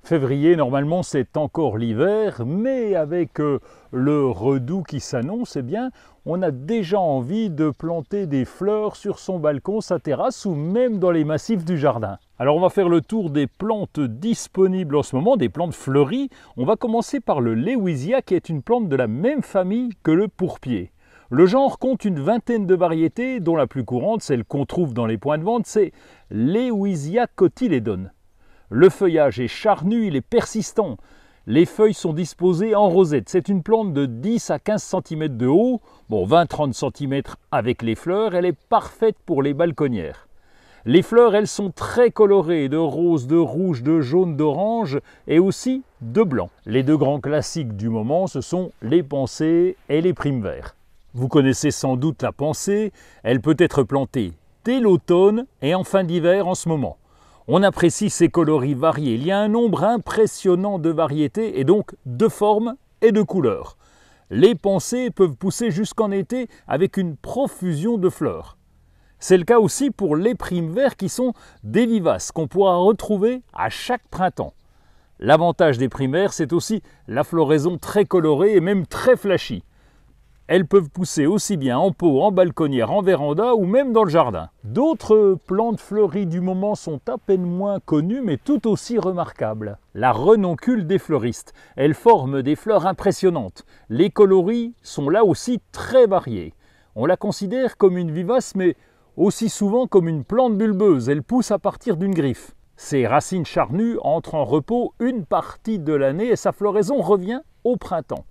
Février, normalement, c'est encore l'hiver, mais avec le redoux qui s'annonce, eh bien, on a déjà envie de planter des fleurs sur son balcon, sa terrasse ou même dans les massifs du jardin. Alors, on va faire le tour des plantes disponibles en ce moment, des plantes fleuries. On va commencer par le Lewisia, qui est une plante de la même famille que le pourpier. Le genre compte une vingtaine de variétés, dont la plus courante, celle qu'on trouve dans les points de vente, c'est Lewisia cotylédone. Le feuillage est charnu, il est persistant. Les feuilles sont disposées en rosette. C'est une plante de 10 à 15 cm de haut, bon 20-30 cm avec les fleurs. Elle est parfaite pour les balconnières. Les fleurs, elles sont très colorées, de rose, de rouge, de jaune, d'orange et aussi de blanc. Les deux grands classiques du moment, ce sont les pensées et les primevères. Vous connaissez sans doute la pensée, elle peut être plantée dès l'automne et en fin d'hiver en ce moment. On apprécie ses coloris variés. Il y a un nombre impressionnant de variétés et donc de formes et de couleurs. Les pensées peuvent pousser jusqu'en été avec une profusion de fleurs. C'est le cas aussi pour les primevères qui sont des vivaces qu'on pourra retrouver à chaque printemps. L'avantage des primevères, c'est aussi la floraison très colorée et même très flashy. Elles peuvent pousser aussi bien en pot, en balconnière, en véranda ou même dans le jardin. D'autres plantes fleuries du moment sont à peine moins connues mais tout aussi remarquables. La renoncule des fleuristes. Elle forme des fleurs impressionnantes. Les coloris sont là aussi très variés. On la considère comme une vivace mais aussi souvent comme une plante bulbeuse. Elle pousse à partir d'une griffe. Ses racines charnues entrent en repos une partie de l'année et sa floraison revient au printemps.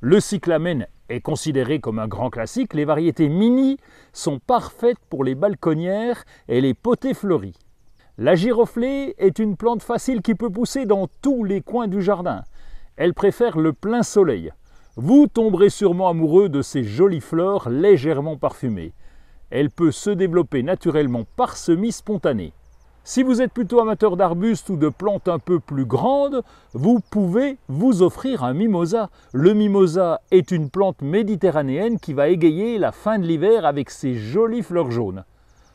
Le cyclamen est considéré comme un grand classique. Les variétés mini sont parfaites pour les balconnières et les potées fleuries. La giroflée est une plante facile qui peut pousser dans tous les coins du jardin. Elle préfère le plein soleil. Vous tomberez sûrement amoureux de ces jolies fleurs légèrement parfumées. Elle peut se développer naturellement par semis spontanés. Si vous êtes plutôt amateur d'arbustes ou de plantes un peu plus grandes, vous pouvez vous offrir un mimosa. Le mimosa est une plante méditerranéenne qui va égayer la fin de l'hiver avec ses jolies fleurs jaunes.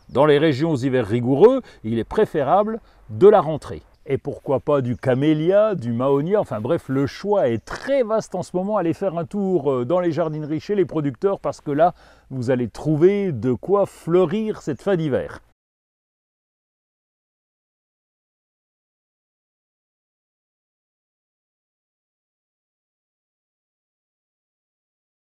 Dans les régions aux hivers rigoureux, il est préférable de la rentrée. Et pourquoi pas du camélia, du mahonia, enfin bref, le choix est très vaste en ce moment. Allez faire un tour dans les jardineries chez les producteurs parce que là, vous allez trouver de quoi fleurir cette fin d'hiver.